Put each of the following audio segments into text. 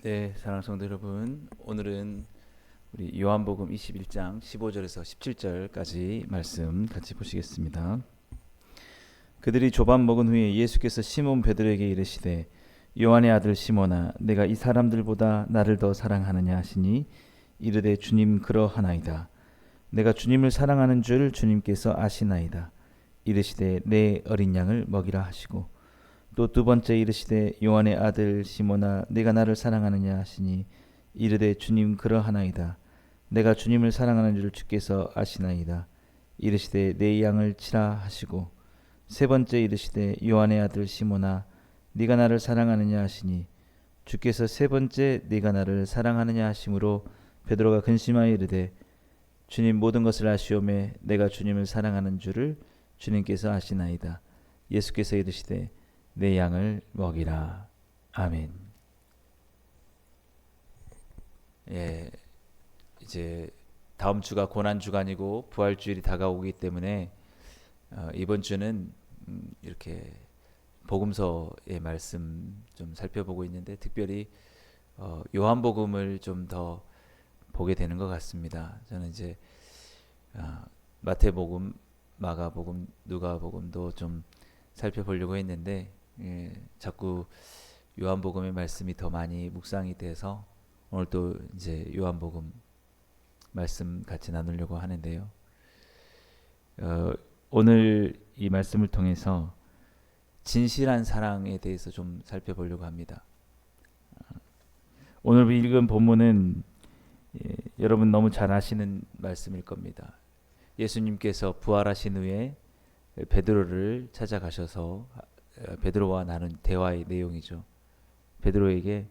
네, 사랑하는 성도 여러분, 오늘은 우리 요한복음 21장 15절에서 17절까지 말씀 같이 보시겠습니다. 그들이 조반 먹은 후에 예수께서 시몬 베드로에게 이르시되 요한의 아들 시몬아 내가 이 사람들보다 나를 더 사랑하느냐 하시니 이르되 주님 그러하나이다. 내가 주님을 사랑하는 줄 주님께서 아시나이다. 이르시되 내 어린 양을 먹이라 하시고 또 두 번째 이르시되 요한의 아들 시몬아 네가 나를 사랑하느냐 하시니 이르되 주님 그러하나이다. 내가 주님을 사랑하는 줄 주께서 아시나이다. 이르시되 내 양을 치라 하시고 세 번째 이르시되 요한의 아들 시몬아 네가 나를 사랑하느냐 하시니 주께서 세 번째 네가 나를 사랑하느냐 하심으로 베드로가 근심하여 이르되 주님 모든 것을 아시오매 내가 주님을 사랑하는 줄을 주님께서 아시나이다. 예수께서 이르시되 내 양을 먹이라. 아멘. 예, 이제 다음 주가 고난 주간이고 부활 주일이 다가오기 때문에 이번 주는 이렇게 복음서의 말씀 좀 살펴보고 있는데 특별히 요한복음을 좀 더 보게 되는 것 같습니다. 저는 이제 마태복음, 마가복음, 누가복음도 좀 살펴보려고 했는데 자꾸 요한복음의 말씀이 더 많이 묵상이 돼서 오늘 또 이제 요한복음 말씀 같이 나누려고 하는데요. 오늘 이 말씀을 통해서 진실한 사랑에 대해서 좀 살펴보려고 합니다. 오늘 읽은 본문은 여러분 너무 잘 아시는 말씀일 겁니다. 예수님께서 부활하신 후에 베드로를 찾아가셔서 베드로와 나눈 대화의 내용이죠. 베드로에게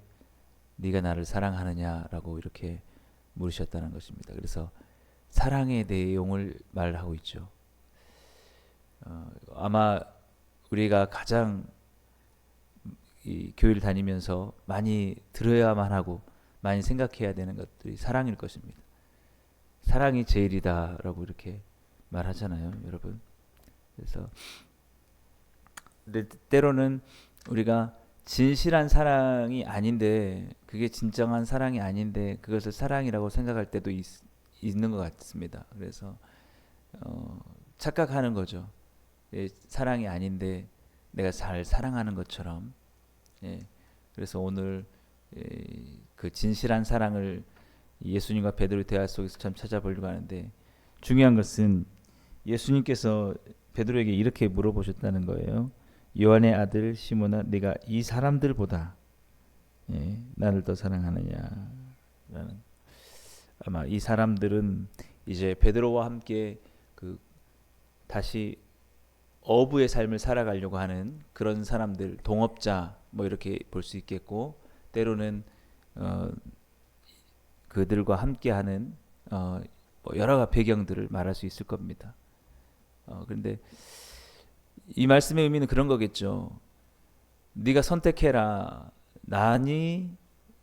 네가 나를 사랑하느냐라고 이렇게 물으셨다는 것입니다. 그래서 사랑의 내용을 말하고 있죠. 아마 우리가 가장 이 교회를 다니면서 많이 들어야만 하고 많이 생각해야 되는 것들이 사랑일 것입니다. 사랑이 제일이다라고 이렇게 말하잖아요, 여러분. 그래서 때로는 우리가 진실한 사랑이 아닌데 그게 진정한 사랑이 아닌데 그것을 사랑이라고 생각할 때도 있는 것 같습니다. 그래서 착각하는 거죠. 사랑이 아닌데 내가 잘 사랑하는 것처럼. 예, 그래서 오늘 그 진실한 사랑을 예수님과 베드로의 대화 속에서 참 찾아보려고 하는데 중요한 것은 예수님께서 베드로에게 이렇게 물어보셨다는 거예요. 요한의 아들 시몬아 네가 이 사람들보다 나를 더 사랑하느냐라는. 아마 이 사람들은 이제 베드로와 함께 그 다시 어부의 삶을 살아가려고 하는 그런 사람들, 동업자 뭐 이렇게 볼 수 있겠고 때로는 그들과 함께하는 뭐 여러 배경들을 말할 수 있을 겁니다. 그런데 이 말씀의 의미는 그런 거겠죠. 네가 선택해라. 나니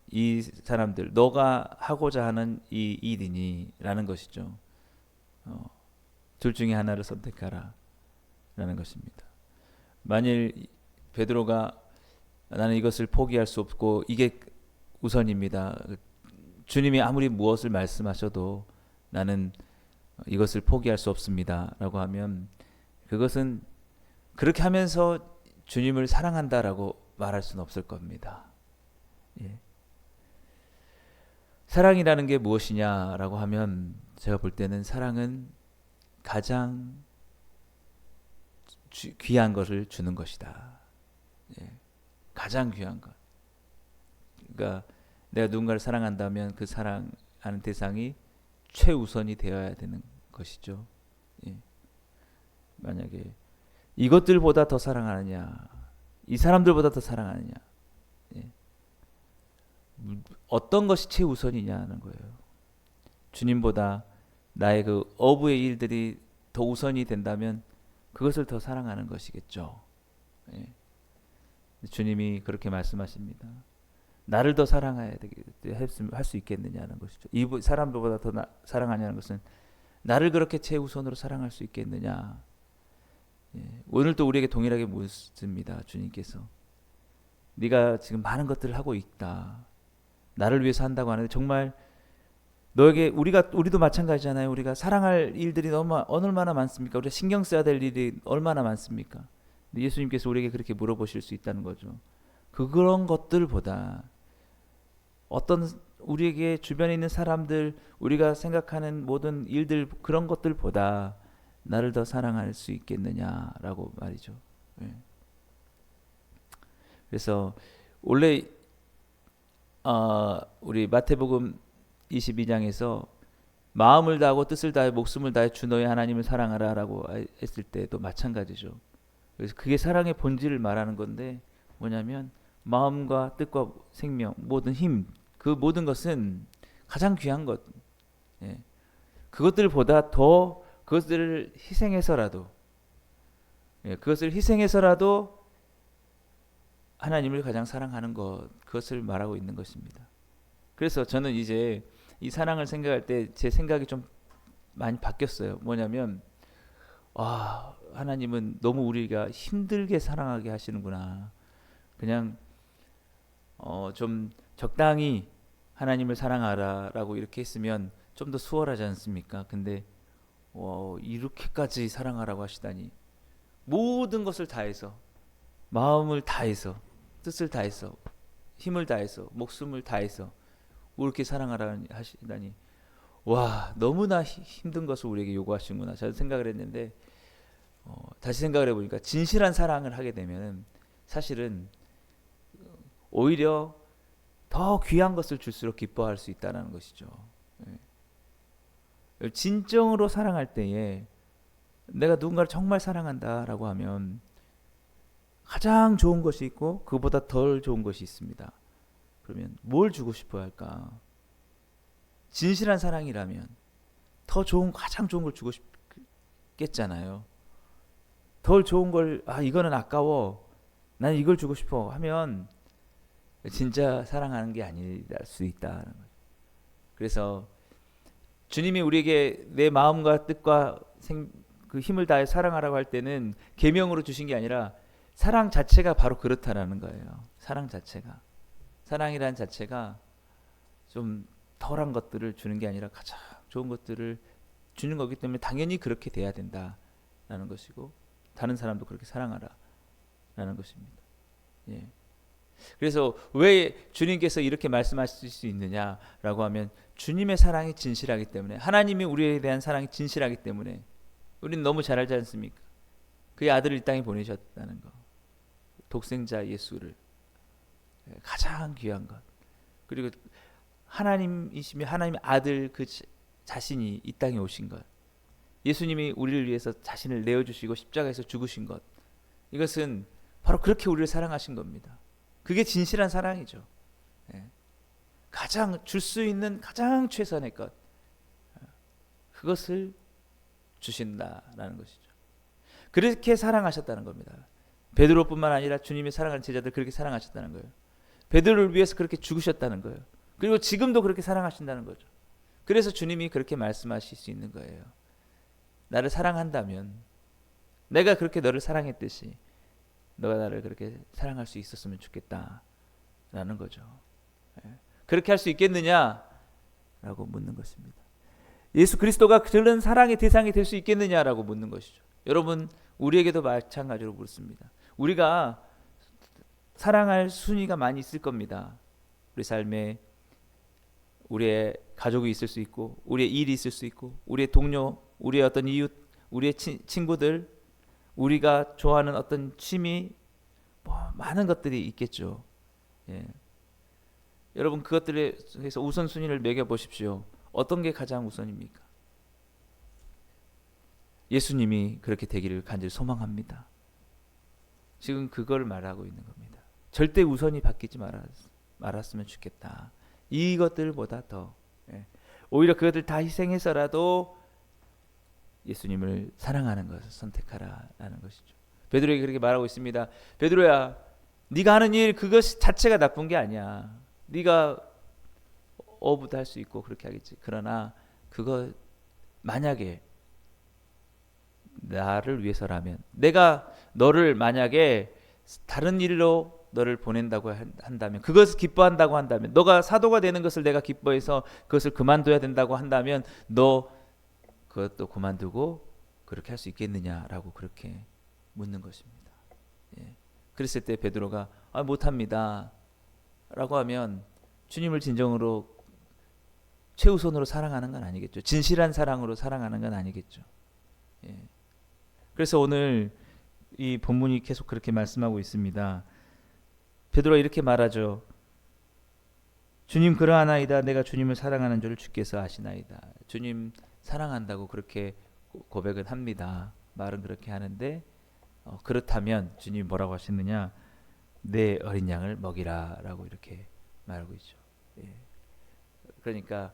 이 사람들, 너가 하고자 하는 이 일이니라는 것이죠. 둘 중에 하나를 선택하라 라는 것입니다. 만일 베드로가 나는 이것을 포기할 수 없고 이게 우선입니다. 주님이 아무리 무엇을 말씀하셔도 나는 이것을 포기할 수 없습니다 라고 하면 그것은 그렇게 하면서 주님을 사랑한다라고 말할 수는 없을 겁니다. 예. 사랑이라는 게 무엇이냐라고 하면 제가 볼 때는 사랑은 가장 귀한 것을 주는 것이다. 예. 가장 귀한 것. 그러니까 내가 누군가를 사랑한다면 그 사랑하는 대상이 최우선이 되어야 되는 것이죠. 예. 만약에 이것들보다 더 사랑하느냐, 이 사람들보다 더 사랑하느냐, 예. 어떤 것이 최우선이냐는 거예요. 주님보다 나의 그 어부의 일들이 더 우선이 된다면 그것을 더 사랑하는 것이겠죠. 예. 주님이 그렇게 말씀하십니다. 나를 더 사랑해야 할 수 있겠느냐는 것이죠. 이 사람들보다 더 사랑하냐는 것은 나를 그렇게 최우선으로 사랑할 수 있겠느냐. 예. 오늘도 우리에게 동일하게 묻습니다. 주님께서 네가 지금 많은 것들을 하고 있다. 나를 위해서 한다고 하는데 정말 너에게 우리도 마찬가지잖아요. 우리가 사랑할 일들이 얼마나 많습니까? 우리가 신경 써야 될 일이 얼마나 많습니까? 근데 예수님께서 우리에게 그렇게 물어보실 수 있다는 거죠. 그런 것들보다 어떤 우리에게 주변에 있는 사람들, 우리가 생각하는 모든 일들, 그런 것들보다 나를 더 사랑할 수 있겠느냐라고 말이죠. 예. 그래서 원래 우리 마태복음 22장에서 마음을 다하고 뜻을 다해 목숨을 다해 주 너의 하나님을 사랑하라라고 했을 때도 마찬가지죠. 그래서 그게 사랑의 본질을 말하는 건데 뭐냐면 마음과 뜻과 생명, 모든 힘, 그 모든 것은 가장 귀한 것. 예. 그것들보다 더 그것들을 희생해서라도 그것을 희생해서라도 하나님을 가장 사랑하는 것, 그것을 말하고 있는 것입니다. 그래서 저는 이제 이 사랑을 생각할 때 제 생각이 좀 많이 바뀌었어요. 뭐냐면 하나님은 너무 우리가 힘들게 사랑하게 하시는구나. 그냥 좀 적당히 하나님을 사랑하라라고 이렇게 했으면 좀 더 수월하지 않습니까? 근데 이렇게까지 사랑하라고 하시다니, 모든 것을 다해서, 마음을 다해서, 뜻을 다해서, 힘을 다해서, 목숨을 다해서 그렇게 사랑하라 하시다니, 와, 너무나 힘든 것을 우리에게 요구하시는구나. 저는 생각을 했는데 다시 생각을 해보니까 진실한 사랑을 하게 되면 사실은 오히려 더 귀한 것을 줄수록 기뻐할 수 있다는 것이죠. 진정으로 사랑할 때에 내가 누군가를 정말 사랑한다라고 하면 가장 좋은 것이 있고 그보다 덜 좋은 것이 있습니다. 그러면 뭘 주고 싶어야 할까? 진실한 사랑이라면 더 좋은, 가장 좋은 걸 주고 싶겠잖아요. 덜 좋은 걸, 이거는 아까워, 나는 이걸 주고 싶어 하면 진짜 사랑하는 게 아닐 수 있다는 거죠. 그래서 주님이 우리에게 내 마음과 뜻과 그 힘을 다해 사랑하라고 할 때는 계명으로 주신 게 아니라 사랑 자체가 바로 그렇다라는 거예요. 사랑 자체가, 사랑이라는 자체가 좀 덜한 것들을 주는 게 아니라 가장 좋은 것들을 주는 거기 때문에 당연히 그렇게 돼야 된다라는 것이고, 다른 사람도 그렇게 사랑하라라는 것입니다. 예. 그래서 왜 주님께서 이렇게 말씀하실 수 있느냐라고 하면 주님의 사랑이 진실하기 때문에, 하나님이 우리에 대한 사랑이 진실하기 때문에. 우리는 너무 잘 알지 않습니까? 그의 아들을 이 땅에 보내셨다는 거, 독생자 예수를, 가장 귀한 것, 그리고 하나님이시며 하나님의 아들 그 자신이 이 땅에 오신 것, 예수님이 우리를 위해서 자신을 내어주시고 십자가에서 죽으신 것, 이것은 바로 그렇게 우리를 사랑하신 겁니다. 그게 진실한 사랑이죠. 가장 줄 수 있는 가장 최선의 것, 그것을 주신다라는 것이죠. 그렇게 사랑하셨다는 겁니다. 베드로뿐만 아니라 주님의 사랑하는 제자들 그렇게 사랑하셨다는 거예요. 베드로를 위해서 그렇게 죽으셨다는 거예요. 그리고 지금도 그렇게 사랑하신다는 거죠. 그래서 주님이 그렇게 말씀하실 수 있는 거예요. 나를 사랑한다면, 내가 그렇게 너를 사랑했듯이 너가 나를 그렇게 사랑할 수 있었으면 좋겠다라는 거죠. 그렇게 할 수 있겠느냐라고 묻는 것입니다. 예수 그리스도가 그런 사랑의 대상이 될 수 있겠느냐라고 묻는 것이죠. 여러분, 우리에게도 마찬가지로 묻습니다. 우리가 사랑할 순위가 많이 있을 겁니다. 우리 삶에 우리의 가족이 있을 수 있고, 우리의 일이 있을 수 있고, 우리의 동료, 우리의 어떤 이웃, 우리의 친구들, 우리가 좋아하는 어떤 취미, 많은 것들이 있겠죠. 예. 여러분, 그것들에서 우선순위를 매겨보십시오. 어떤 게 가장 우선입니까? 예수님이 그렇게 되기를 간절히 소망합니다. 지금 그걸 말하고 있는 겁니다. 절대 우선이 바뀌지 말았으면 좋겠다. 이것들보다 더, 오히려 그것들 다 희생해서라도 예수님을 사랑하는 것을 선택하라라는 것이죠. 베드로에게 그렇게 말하고 있습니다. 베드로야, 네가 하는 일 그것 자체가 나쁜 게 아니야. 네가 어부도 할 수 있고 그렇게 하겠지. 그러나 그거 만약에 나를 위해서라면, 내가 너를 만약에 다른 일로 너를 보낸다고 한다면, 그것을 기뻐한다고 한다면, 너가 사도가 되는 것을 내가 기뻐해서 그것을 그만둬야 된다고 한다면 너 그것도 그만두고 그렇게 할 수 있겠느냐라고 그렇게 묻는 것입니다. 예. 그랬을 때 베드로가 못합니다 라고 하면 주님을 진정으로 최우선으로 사랑하는 건 아니겠죠. 진실한 사랑으로 사랑하는 건 아니겠죠. 예. 그래서 오늘 이 본문이 계속 그렇게 말씀하고 있습니다. 베드로가 이렇게 말하죠. 주님 그러하나이다. 내가 주님을 사랑하는 줄 주께서 아시나이다. 주님 사랑한다고 그렇게 고백은 합니다. 말은 그렇게 하는데 그렇다면 주님이 뭐라고 하시느냐, 내 어린 양을 먹이라 라고 이렇게 말하고 있죠. 예. 그러니까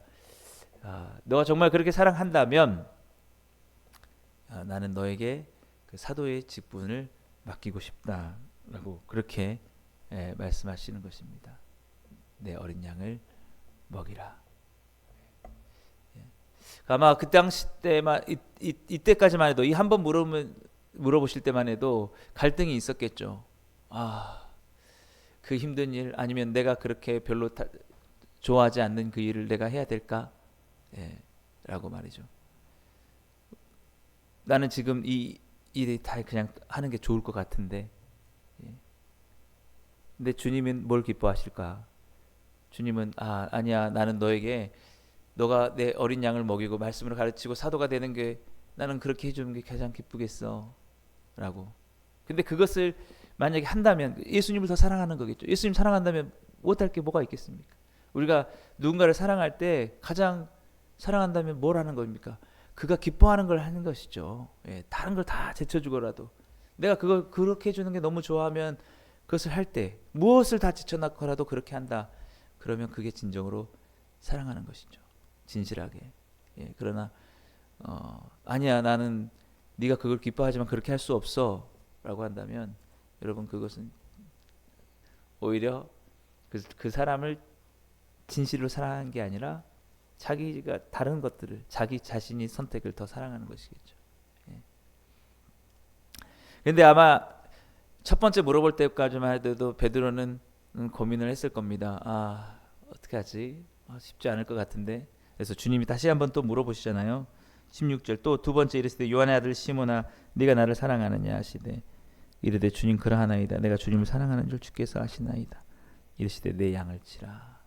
너가 정말 그렇게 사랑한다면 나는 너에게 그 사도의 직분을 맡기고 싶다라고 그렇게 말씀하시는 것입니다. 내 어린 양을 먹이라. 아마 그 당시 때만 이때까지만 해도 이 한 번 물어보실 때만 해도 갈등이 있었겠죠. 그 힘든 일, 아니면 내가 그렇게 별로 좋아하지 않는 그 일을 내가 해야 될까? 라고 말이죠. 나는 지금 이 일이 다 그냥 하는 게 좋을 것 같은데, 근데 주님은 뭘 기뻐하실까? 주님은 아니야, 나는 너에게 너가 내 어린 양을 먹이고 말씀을 가르치고 사도가 되는 게, 나는 그렇게 해주는 게 가장 기쁘겠어 라고. 근데 그것을 만약에 한다면 예수님을 더 사랑하는 거겠죠. 예수님 사랑한다면 못할 게 뭐가 있겠습니까? 우리가 누군가를 사랑할 때 가장 사랑한다면 뭘 하는 겁니까? 그가 기뻐하는 걸 하는 것이죠. 다른 걸 다 제쳐주고라도 내가 그걸 그렇게 해주는 게 너무 좋아하면 그것을 할 때 무엇을 다 제쳐놓고라도 그렇게 한다. 그러면 그게 진정으로 사랑하는 것이죠. 진실하게. 그러나 아니야, 나는 네가 그걸 기뻐하지만 그렇게 할 수 없어 라고 한다면, 여러분 그것은 오히려 그 사람을 진실로 사랑하는 게 아니라 자기가 다른 것들을, 자기 자신이 선택을 더 사랑하는 것이겠죠. 그런데 아마 첫 번째 물어볼 때까지만 해도 베드로는 고민을 했을 겁니다. 어떻게 하지? 쉽지 않을 것 같은데. 그래서 주님이 다시 한번 또 물어보시잖아요. 16절, 또 두 번째 이르시되 요한의 아들 시몬아 네가 나를 사랑하느냐 하시되 이르되 주님 그러하나이다. 내가 주님을 사랑하는 줄 주께서 아시나이다. 이르시되 내 양을 치라.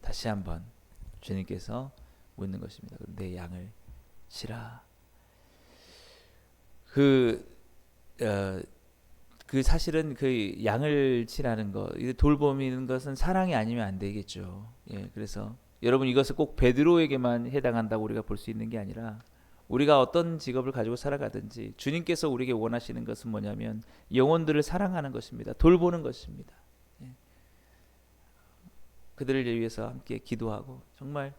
다시 한번 주님께서 묻는 것입니다. 내 양을 치라. 그 사실은 그 양을 치라는 거, 돌보는 것은 사랑이 아니면 안 되겠죠. 그래서 여러분 이것을 꼭 베드로에게만 해당한다고 우리가 볼 수 있는 게 아니라, 우리가 어떤 직업을 가지고 살아가든지 주님께서 우리에게 원하시는 것은 뭐냐면 영혼들을 사랑하는 것입니다. 돌보는 것입니다. 그들을 위해서 함께 기도하고 정말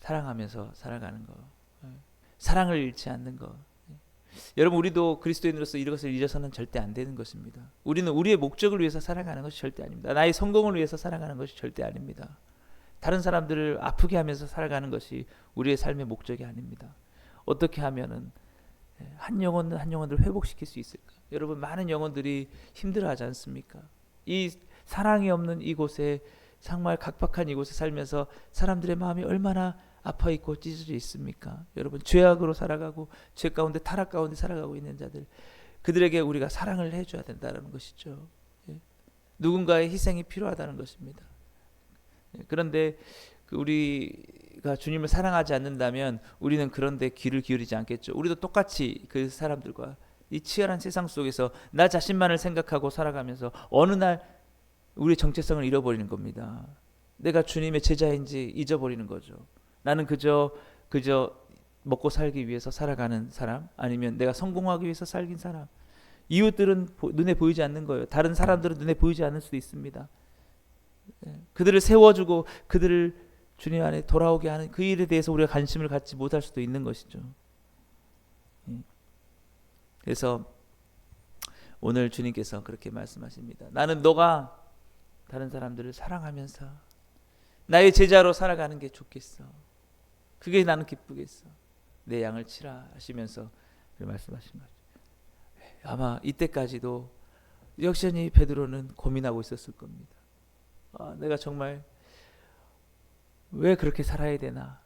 사랑하면서 살아가는 거, 사랑을 잃지 않는 거. 여러분 우리도 그리스도인으로서 이것을 잊어서는 절대 안 되는 것입니다. 우리는 우리의 목적을 위해서 살아가는 것이 절대 아닙니다. 나의 성공을 위해서 살아가는 것이 절대 아닙니다. 다른 사람들을 아프게 하면서 살아가는 것이 우리의 삶의 목적이 아닙니다. 어떻게 하면은 한 영혼을 회복시킬 수 있을까? 여러분 많은 영혼들이 힘들어하지 않습니까? 이 사랑이 없는 이곳에, 정말 각박한 이곳에 살면서 사람들의 마음이 얼마나 아파 있고 찢어져 있습니까? 여러분 죄악으로 살아가고 죄 가운데 타락 가운데 살아가고 있는 자들, 그들에게 우리가 사랑을 해줘야 된다는 것이죠. 누군가의 희생이 필요하다는 것입니다. 그런데 우리가 주님을 사랑하지 않는다면 우리는 그런데 귀를 기울이지 않겠죠. 우리도 똑같이 그 사람들과 이 치열한 세상 속에서 나 자신만을 생각하고 살아가면서 어느 날 우리의 정체성을 잃어버리는 겁니다. 내가 주님의 제자인지 잊어버리는 거죠. 나는 그저 먹고 살기 위해서 살아가는 사람, 아니면 내가 성공하기 위해서 살긴 사람. 이웃들은 눈에 보이지 않는 거예요. 다른 사람들은 눈에 보이지 않을 수도 있습니다. 그들을 세워주고 그들을 주님 안에 돌아오게 하는 그 일에 대해서 우리가 관심을 갖지 못할 수도 있는 것이죠. 그래서 오늘 주님께서 그렇게 말씀하십니다. 나는 너가 다른 사람들을 사랑하면서 나의 제자로 살아가는 게 좋겠어. 그게 나는 기쁘겠어. 내 양을 치라 하시면서 말씀하신 거죠. 아마 이때까지도 역시 베드로는 고민하고 있었을 겁니다. 내가 정말 왜 그렇게 살아야 되나?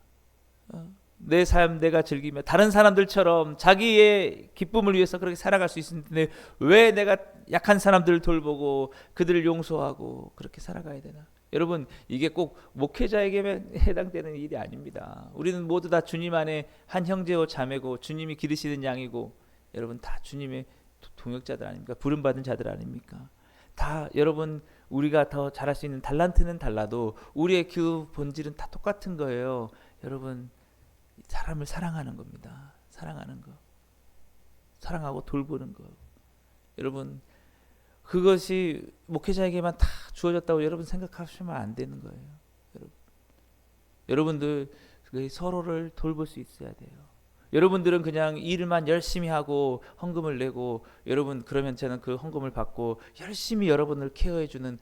내 삶 내가 즐기며 다른 사람들처럼 자기의 기쁨을 위해서 그렇게 살아갈 수 있는데 왜 내가 약한 사람들을 돌보고 그들을 용서하고 그렇게 살아가야 되나? 여러분, 이게 꼭 목회자에게만 해당되는 일이 아닙니다. 우리는 모두 다 주님 안에 한 형제요 자매고 주님이 기르시는 양이고 여러분 다 주님의 동역자들 아닙니까? 부름받은 자들 아닙니까? 다 여러분 우리가 더 잘할 수 있는 달란트는 달라도 우리의 그 본질은 다 똑같은 거예요. 여러분, 사람을 사랑하는 겁니다. 사랑하는 거. 사랑하고 돌보는 거. 여러분, 그것이 목회자에게만 다 주어졌다고 여러분 생각하시면 안 되는 거예요. 여러분들 서로를 돌볼 수 있어야 돼요. 여러분들은 그냥 일만 열심히 하고 헌금을 내고 여러분 그러면 저는 그 헌금을 받고 열심히 여러분을 케어해주는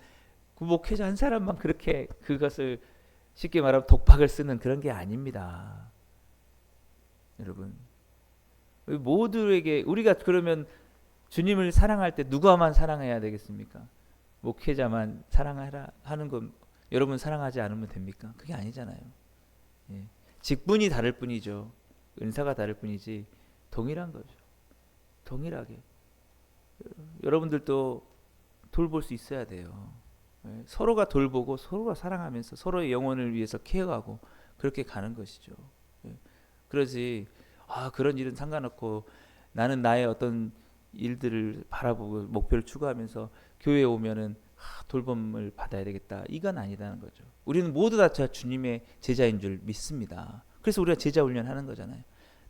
그 목회자 한 사람만 그렇게 그것을 쉽게 말하면 독박을 쓰는 그런 게 아닙니다. 여러분, 모두에게 우리가 그러면 주님을 사랑할 때 누가만 사랑해야 되겠습니까? 목회자만 사랑하라 하는 건 여러분 사랑하지 않으면 됩니까? 그게 아니잖아요. 예. 직분이 다를 뿐이죠. 은사가 다를 뿐이지 동일한 거죠. 동일하게 여러분들도 돌볼 수 있어야 돼요. 예. 서로가 돌보고 서로가 사랑하면서 서로의 영혼을 위해서 케어하고 그렇게 가는 것이죠. 예. 그러지 그런 일은 상관없고 나는 나의 어떤 일들을 바라보고 목표를 추구하면서 교회에 오면은 돌봄을 받아야 되겠다, 이건 아니다는 거죠. 우리는 모두 다 주님의 제자인 줄 믿습니다. 그래서 우리가 제자 훈련하는 거잖아요.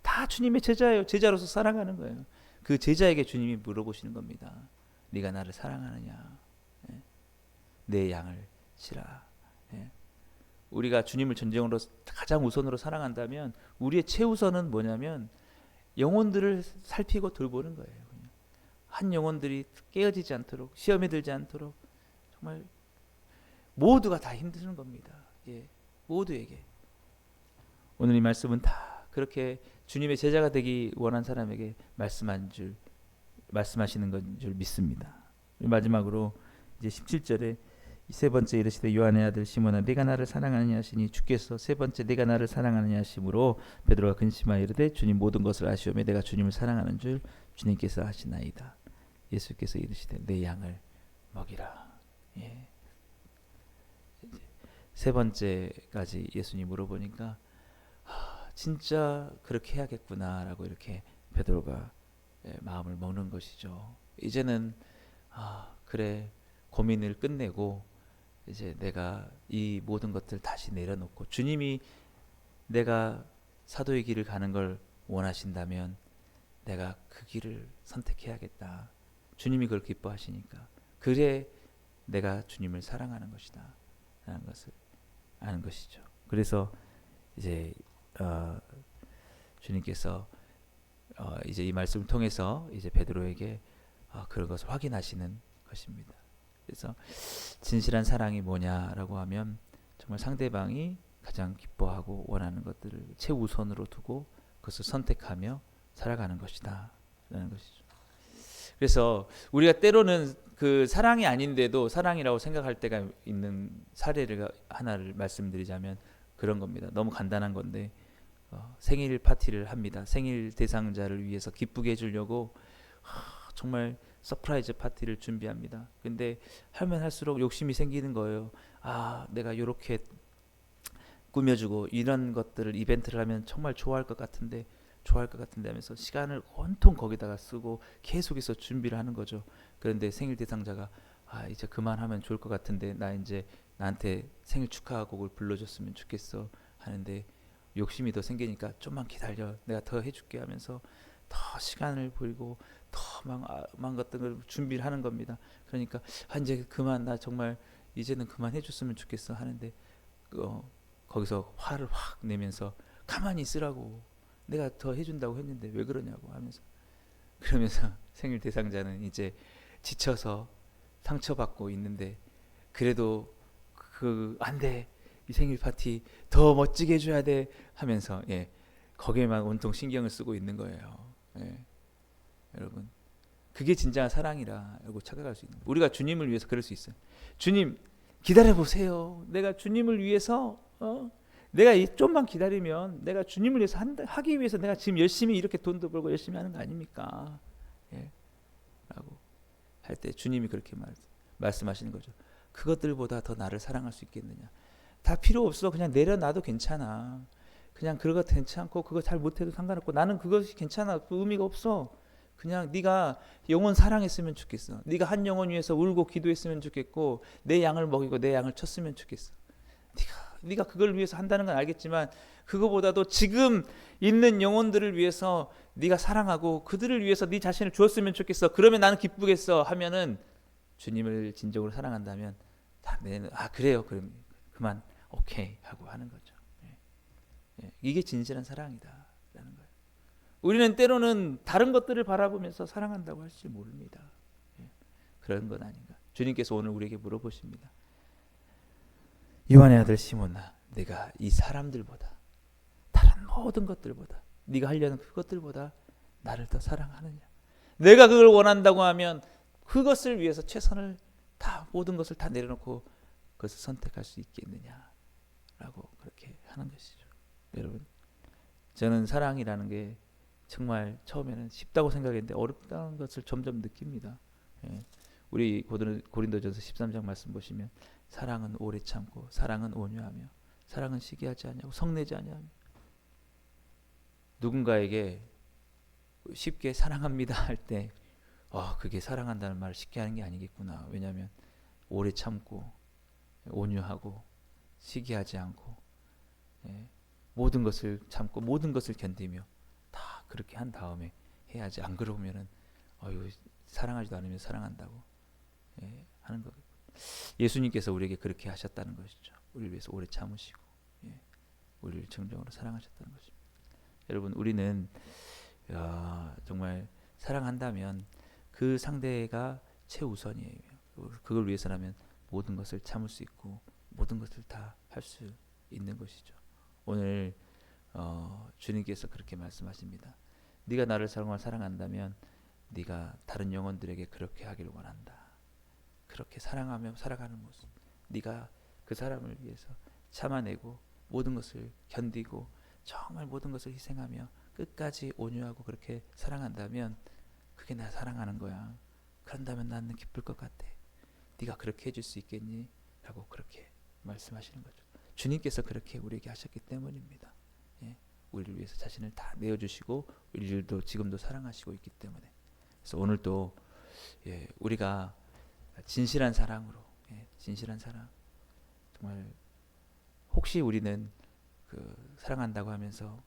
다 주님의 제자예요. 제자로서 살아가는 거예요. 그 제자에게 주님이 물어보시는 겁니다. 네가 나를 사랑하느냐? 예. 내 양을 치라. 예. 우리가 주님을 전쟁으로 가장 우선으로 사랑한다면 우리의 최우선은 뭐냐면 영혼들을 살피고 돌보는 거예요. 한 영혼들이 깨어지지 않도록, 시험에 들지 않도록 정말 모두가 다 힘드는 겁니다. 예, 모두에게. 오늘 이 말씀은 다 그렇게 주님의 제자가 되기 원한 사람에게 말씀하시는 건 줄 믿습니다. 마지막으로 이제 17절에 세 번째 이르시되 요한의 아들 시몬아 네가 나를 사랑하느냐 하시니 주께서 세 번째 네가 나를 사랑하느냐 하심으로 베드로가 근심하여 이르되 주님 모든 것을 아시오매 내가 주님을 사랑하는 줄 주님께서 아시나이다. 예수께서 이르시되 내 양을 먹이라. 예. 세 번째까지 예수님 물어보니까 진짜 그렇게 해야겠구나라고 이렇게 베드로가 마음을 먹는 것이죠. 이제는 그래, 고민을 끝내고 이제 내가 이 모든 것들 다시 내려놓고 주님이 내가 사도의 길을 가는 걸 원하신다면 내가 그 길을 선택해야겠다. 주님이 그걸 기뻐하시니까 그래 내가 주님을 사랑하는 것이다 라는 것을 아는 것이죠. 그래서 이제 주님께서 이제 이 말씀을 통해서 이제 베드로에게 그런 것을 확인하시는 것입니다. 그래서 진실한 사랑이 뭐냐라고 하면 정말 상대방이 가장 기뻐하고 원하는 것들을 최우선으로 두고 그것을 선택하며 살아가는 것이다 라는 것이죠. 그래서 우리가 때로는 그 사랑이 아닌데도 사랑이라고 생각할 때가 있는 사례를 하나를 말씀드리자면 그런 겁니다. 너무 간단한 건데 생일 파티를 합니다. 생일 대상자를 위해서 기쁘게 해주려고 정말 서프라이즈 파티를 준비합니다. 근데 하면 할수록 욕심이 생기는 거예요. 내가 이렇게 꾸며주고 이런 것들을 이벤트를 하면 정말 좋아할 것 같은데 하면서 시간을 온통 거기다가 쓰고 계속해서 준비를 하는 거죠. 그런데 생일 대상자가 이제 그만하면 좋을 것 같은데 나 이제 나한테 생일 축하 곡을 불러줬으면 좋겠어 하는데 욕심이 더 생기니까 좀만 기다려 내가 더 해줄게 하면서 더 시간을 버리고 더 많은 것들을 준비를 하는 겁니다. 그러니까 이제 그만, 나 정말 이제는 그만 해줬으면 좋겠어 하는데 거기서 화를 확 내면서 가만히 있으라고, 내가 더 해준다고 했는데 왜 그러냐고 하면서, 그러면서 생일 대상자는 이제 지쳐서 상처받고 있는데 그래도 안돼, 이 생일 파티 더 멋지게 해줘야 돼 하면서 거기에만 온통 신경을 쓰고 있는 거예요. 여러분, 그게 진정한 사랑이라고 착각할 수 있는 거예요. 우리가 주님을 위해서 그럴 수 있어요. 주님 기다려 보세요. 내가 주님을 위해서 내가 좀만 기다리면 내가 주님을 위해서 하기 위해서 내가 지금 열심히 이렇게 돈도 벌고 열심히 하는 거 아닙니까? 예. 라고 할 때 주님이 그렇게 말씀하시는 거죠. 그것들보다 더 나를 사랑할 수 있겠느냐. 다 필요 없어. 그냥 내려놔도 괜찮아. 그냥 그거 괜찮고 그거 잘 못해도 상관없고 나는 그것이 괜찮아. 그 의미가 없어. 그냥 네가 영혼 사랑했으면 좋겠어. 네가 한 영혼 위해서 울고 기도했으면 좋겠고 내 양을 먹이고 내 양을 쳤으면 좋겠어. 네가 그걸 위해서 한다는 건 알겠지만 그거보다도 지금 있는 영혼들을 위해서 네가 사랑하고 그들을 위해서 네 자신을 주었으면 좋겠어. 그러면 나는 기쁘겠어 하면은 주님을 진정으로 사랑한다면 그래요. 그럼 그만 오케이 하고 하는 거죠. 이게 진실한 사랑이다라는 거예요. 우리는 때로는 다른 것들을 바라보면서 사랑한다고 할지 모릅니다. 그런 건 아닌가. 주님께서 오늘 우리에게 물어보십니다. 요한의 아들 시몬아, 내가 이 사람들보다 다른 모든 것들보다 네가 하려는 그것들보다 나를 더 사랑하느냐. 내가 그걸 원한다고 하면 그것을 위해서 최선을 다 모든 것을 다 내려놓고 그것을 선택할 수 있겠느냐라고 그렇게 하는 것이죠. 여러분, 저는 사랑이라는 게 정말 처음에는 쉽다고 생각했는데 어렵다는 것을 점점 느낍니다. 우리 고린도전서 13장 말씀 보시면 사랑은 오래 참고 사랑은 온유하며 사랑은 시기하지 아니하고 성내지 아니하며. 누군가에게 쉽게 사랑합니다 할 때 그게 사랑한다는 말을 쉽게 하는 게 아니겠구나. 왜냐하면 오래 참고 온유하고 시기하지 않고 모든 것을 참고 모든 것을 견디며 다 그렇게 한 다음에 해야지. 안 그러면은 사랑하지도 않으면 사랑한다고 하는 거예요. 예수님께서 우리에게 그렇게 하셨다는 것이죠. 우리를 위해서 오래 참으시고 우리를 정정으로 사랑하셨다는 것입니다. 여러분, 우리는 정말 사랑한다면 그 상대가 최우선이에요. 그걸 위해서라면 모든 것을 참을 수 있고 모든 것을 다 할 수 있는 것이죠. 오늘 주님께서 그렇게 말씀하십니다. 네가 나를 사랑한다면 네가 다른 영혼들에게 그렇게 하기를 원한다. 그렇게 사랑하며 살아가는 모습, 네가 그 사람을 위해서 참아내고 모든 것을 견디고 정말 모든 것을 희생하며 끝까지 온유하고 그렇게 사랑한다면 그게 나 사랑하는 거야. 그런다면 나는 기쁠 것 같아. 네가 그렇게 해줄 수 있겠니? 라고 그렇게 말씀하시는 거죠. 주님께서 그렇게 우리에게 하셨기 때문입니다. 우리를 위해서 자신을 다 내어주시고 우리들도 지금도 사랑하시고 있기 때문에. 그래서 오늘도 우리가 진실한 사랑으로 진실한 사랑, 정말 혹시 우리는 그 사랑한다고 하면서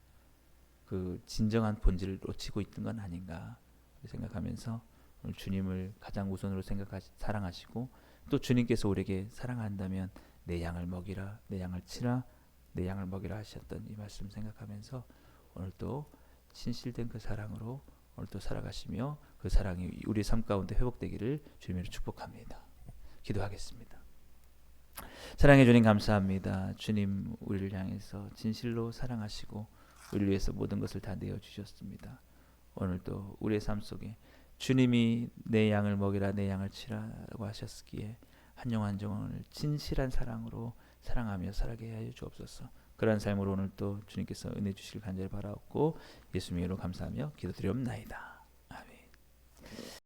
그 진정한 본질을 놓치고 있는 건 아닌가 생각하면서 오늘 주님을 가장 우선으로 사랑하시고 또 주님께서 우리에게 사랑한다면 내 양을 먹이라, 내 양을 치라, 내 양을 먹이라 하셨던 이 말씀 생각하면서 오늘 또 진실된 그 사랑으로 오늘 또 살아가시며 그 사랑이 우리 삶 가운데 회복되기를 주님으로 축복합니다. 기도하겠습니다. 사랑해 주님 감사합니다. 주님 우리를 향해서 진실로 사랑하시고 우리를 위해서 모든 것을 다 내어주셨습니다. 오늘도 우리의 삶 속에 주님이 내 양을 먹이라 내 양을 치라고 하셨기에 한 영 한 영혼을 진실한 사랑으로 사랑하며 살게 하여 주옵소서. 그러한 삶으로 오늘 또 주님께서 은혜 주실 간절히 바라옵고 예수님의 이름으로 감사하며 기도드리옵나이다.